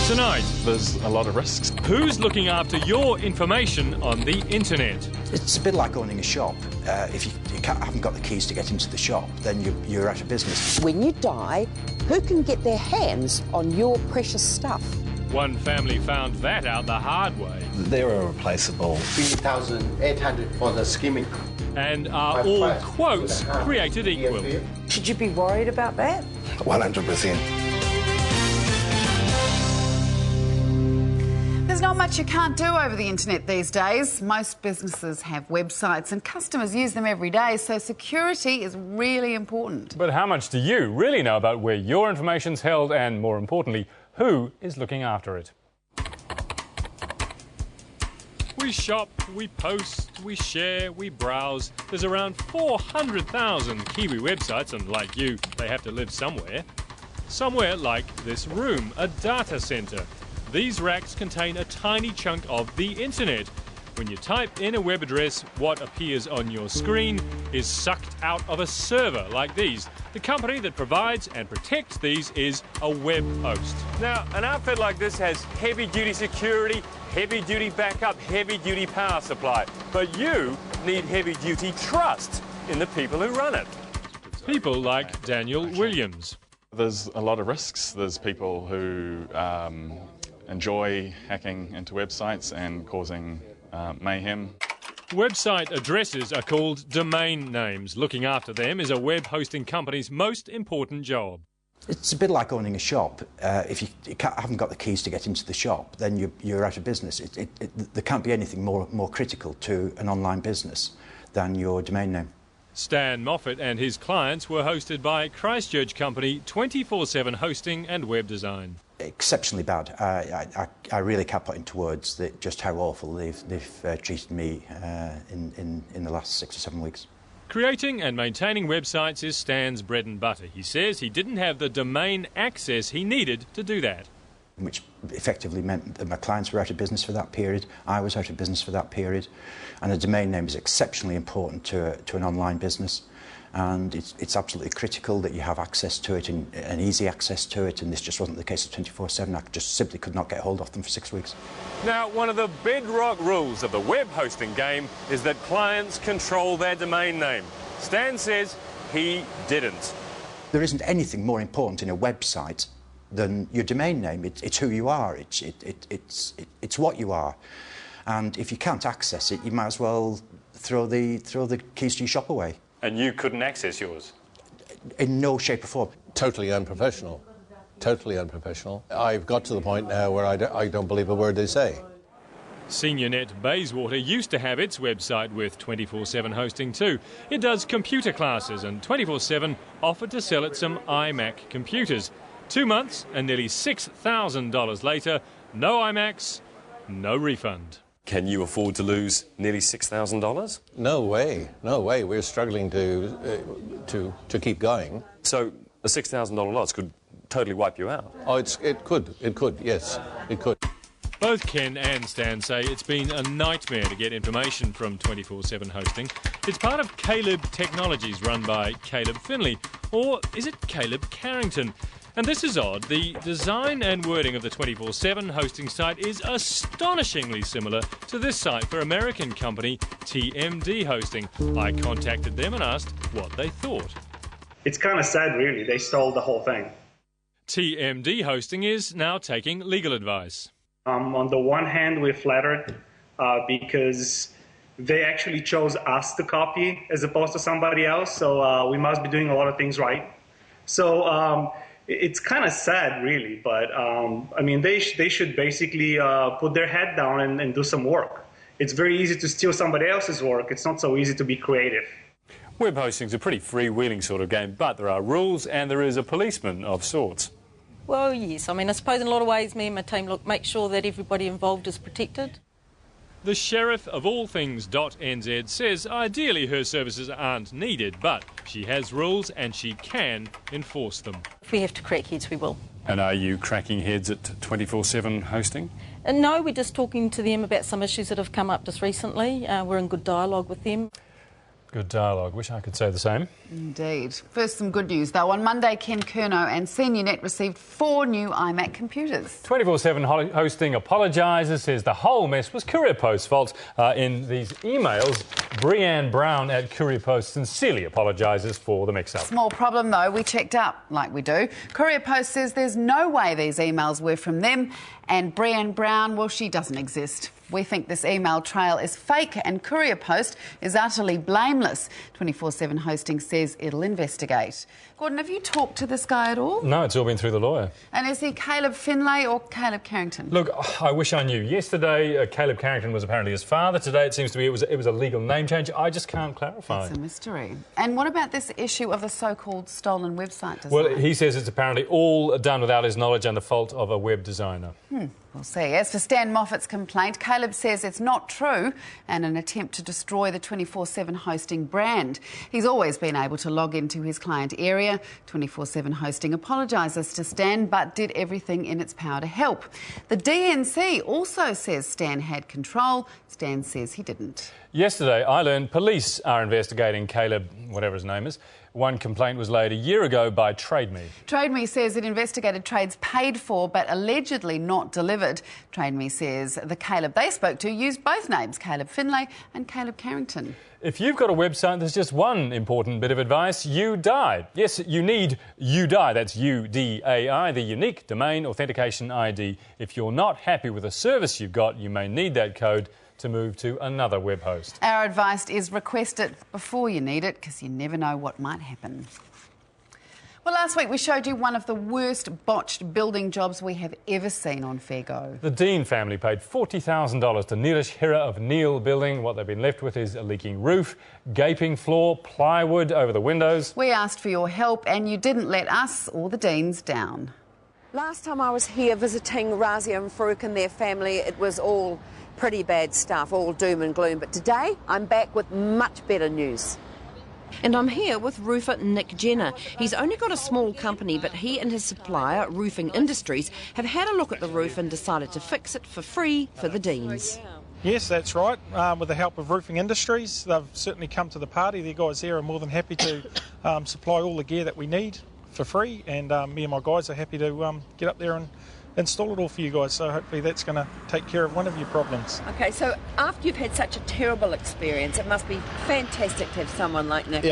Tonight, There's a lot of risks. who's looking after your information on the internet? It's a bit like owning a shop. If you haven't got the keys to get into the shop, then you're out of business. When you die, who can get their hands on your precious stuff? One family found that out the hard way. They're irreplaceable. 3,800 for the skimming. And are all quotes created equal? Should you be worried about that? 100%. There's not much you can't do over the internet these days. Most businesses have websites and customers use them every day, so security is really important. But how much do you really know about where your information's held and, more importantly, who is looking after it? We shop, we post, we share, we browse. There's around 400,000 Kiwi websites, and like you, they have to live somewhere. Somewhere like this room, a data centre. These racks contain a tiny chunk of the internet. When you type in a web address, what appears on your screen is sucked out of a server like these. The company that provides and protects these is a web host. Now, an outfit like this has heavy-duty security, heavy-duty backup, heavy-duty power supply. But you need heavy-duty trust in the people who run it. People like Daniel Williams. There's a lot of risks. There's people who enjoy hacking into websites and causing mayhem. Website addresses are called domain names. Looking after them is a web hosting company's most important job. It's a bit like owning a shop. If you haven't got the keys to get into the shop, then you're out of business. There can't be anything more critical to an online business than your domain name. Stan Moffat and his clients were hosted by Christchurch company 24/7 Hosting and Web Design. Exceptionally bad. I really can't put into words just how awful they've treated me in the last 6 or 7 weeks. Creating and maintaining websites is Stan's bread and butter. He says he didn't have the domain access he needed to do that. Which effectively meant that my clients were out of business for that period, I was out of business for that period, and a domain name is exceptionally important to an online business, and it's absolutely critical that you have access to it and easy access to it, and this just wasn't the case of 24/7. I just simply could not get hold of them for 6 weeks. Now, one of the bedrock rules of the web hosting game is that clients control their domain name. Stan says he didn't. There isn't anything more important in a website than your domain name. It's who you are. It's what you are. And if you can't access it, you might as well throw the keys to your shop away. And you couldn't access yours? In no shape or form. Totally unprofessional. Totally unprofessional. I've got to the point now where I don't believe a word they say. SeniorNet Bayswater used to have its website with 24/7 Hosting too. It does computer classes, and 24/7 offered to sell it some iMac computers. 2 months and nearly $6,000 later, no iMacs, no refund. Can you afford to lose nearly $6,000? No way, no way. We're struggling to keep going. So a $6,000 loss could totally wipe you out. Oh, it could, yes, it could. Both Ken and Stan say it's been a nightmare to get information from 24/7 Hosting. It's part of Caleb Technologies, run by Caleb Finley. Or is it Caleb Carrington? And this is odd. The design and wording of the 24/7 Hosting site is astonishingly similar to this site for American company TMD Hosting. I contacted them and asked what they thought. It's kind of sad, really. They stole the whole thing. TMD Hosting is now taking legal advice. On the one hand, we're flattered because they actually chose us to copy as opposed to somebody else, so we must be doing a lot of things right. So it's kind of sad, really, but I mean, they should basically put their head down and do some work. It's very easy to steal somebody else's work. It's not so easy to be creative. Web hosting's a pretty freewheeling sort of game, but there are rules and there is a policeman of sorts. Well, yes. I mean, I suppose in a lot of ways, me and my team make sure that everybody involved is protected. The Sheriff of all things .nz says ideally her services aren't needed, but she has rules and she can enforce them. If we have to crack heads, we will. And are you cracking heads at 24/7 Hosting? No, we're just talking to them about some issues that have come up just recently. We're in good dialogue with them. Good dialogue. Wish I could say the same. Indeed. First, some good news, though. On Monday, Ken Curnow and SeniorNet received 4 new iMac computers. 24/7 hosting apologises, says the whole mess was Courier Post's fault. In these emails, Breanne Brown at Courier Post sincerely apologises for the mix-up. Small problem, though. We checked up, like we do. Courier Post says there's no way these emails were from them. And Breanne Brown, well, she doesn't exist. We think this email trail is fake and Courier Post is utterly blameless. 24/7 hosting says it'll investigate. Gordon, have you talked to this guy at all? No, it's all been through the lawyer. And is he Caleb Finlay or Caleb Carrington? Look, I wish I knew. Yesterday, Caleb Carrington was apparently his father. Today, it seems to be it was a legal name change. I just can't clarify. It's a mystery. And what about this issue of the so-called stolen website design? Well, he says it's apparently all done without his knowledge and the fault of a web designer. We'll see. As for Stan Moffat's complaint, Caleb says it's not true and an attempt to destroy the 24/7 hosting brand. He's always been able to log into his client area. 24/7 hosting apologises to Stan but did everything in its power to help. The DNC also says Stan had control. Stan says he didn't. Yesterday, I learned police are investigating Caleb, whatever his name is. One complaint was laid a year ago by TradeMe. TradeMe says it investigated trades paid for but allegedly not delivered. TradeMe says the Caleb they spoke to used both names, Caleb Finlay and Caleb Carrington. If you've got a website, there's just one important bit of advice. UDI. Yes, you need UDI. That's UDAI, the Unique Domain Authentication ID. If you're not happy with the service you've got, you may need that code to move to another web host. Our advice is request it before you need it, because you never know what might happen. Well, last week we showed you one of the worst botched building jobs we have ever seen on Fair Go. The Dean family paid $40,000 to Neelish Hira of Neil Building. What they've been left with is a leaking roof, gaping floor, plywood over the windows. We asked for your help and you didn't let us or the Deans down. Last time I was here visiting Razia and Farouk and their family, it was all pretty bad stuff, all doom and gloom. But today, I'm back with much better news. And I'm here with roofer Nick Jenner. He's only got a small company, but he and his supplier, Roofing Industries, have had a look at the roof and decided to fix it for free for the Deans. Yes, that's right. With the help of Roofing Industries, they've certainly come to the party. Their guys there are more than happy to supply all the gear that we need for free, and me and my guys are happy to get up there and install it all for you guys, so hopefully that's going to take care of one of your problems. OK, so after you've had such a terrible experience, it must be fantastic to have someone like Nick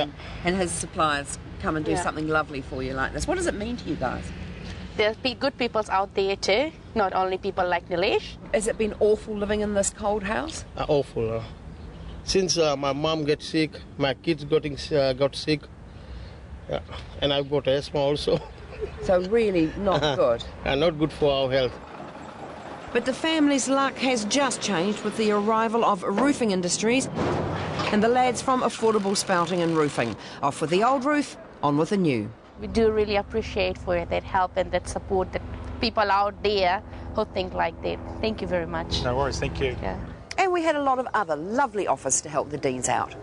and his suppliers come and do something lovely for you like this. What does it mean to you guys? There'll be good people out there too, not only people like Nilesh. Has it been awful living in this cold house? Awful. Since my mom got sick, my kids got sick, and I've got asthma also. So really not good. Not good for our health. But the family's luck has just changed with the arrival of Roofing Industries and the lads from Affordable Spouting and Roofing. Off with the old roof, on with the new. We do really appreciate for that help and that support that people out there who think like that. Thank you very much. No worries, thank you. Yeah. And we had a lot of other lovely offers to help the Deans out.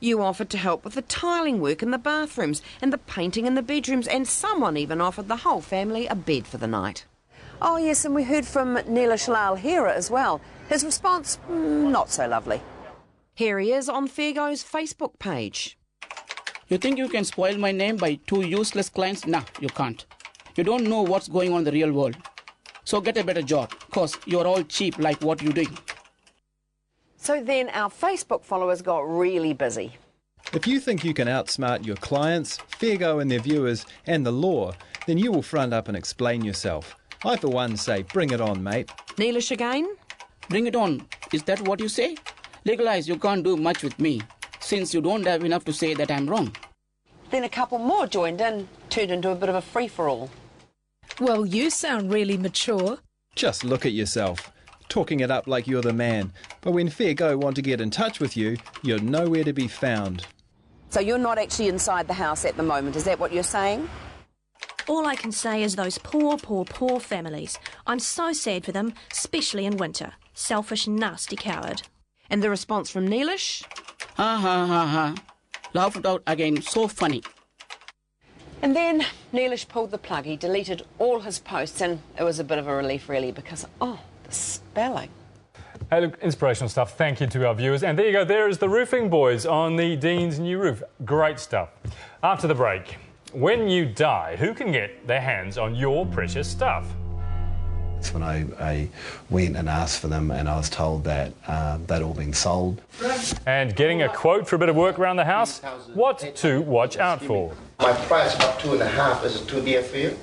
You offered to help with the tiling work in the bathrooms and the painting in the bedrooms, and someone even offered the whole family a bed for the night. Oh yes, and we heard from Neelish Lal Hira as well. His response, not so lovely. Here he is on Fairgo's Facebook page. You think you can spoil my name by 2 useless clients? Nah, you can't. You don't know what's going on in the real world. So get a better job, cause you're all cheap like what you're doing. So then our Facebook followers got really busy. If you think you can outsmart your clients, Fairgo and their viewers, and the law, then you will front up and explain yourself. I, for one, say, bring it on, mate. Neelish again? Bring it on. Is that what you say? Legalize, you can't do much with me, since you don't have enough to say that I'm wrong. Then a couple more joined in, turned into a bit of a free-for-all. Well, you sound really mature. Just look at yourself. Talking it up like you're the man. But when Fairgo want to get in touch with you, you're nowhere to be found. So you're not actually inside the house at the moment, is that what you're saying? All I can say is those poor families. I'm so sad for them, especially in winter. Selfish, nasty coward. And the response from Neelish? Ha ha ha ha. Laugh it out again, so funny. And then Neelish pulled the plug. He deleted all his posts, and it was a bit of a relief really, because, the spelling. Hey, look, inspirational stuff. Thank you to our viewers. And there you go. There is the Roofing Boys on the Dean's new roof. Great stuff. After the break, when you die, who can get their hands on your precious stuff? That's when I went and asked for them, and I was told that they'd all been sold. And getting a quote for a bit of work around the house? What to watch out for? My price about 2.5. Is it too dear for you?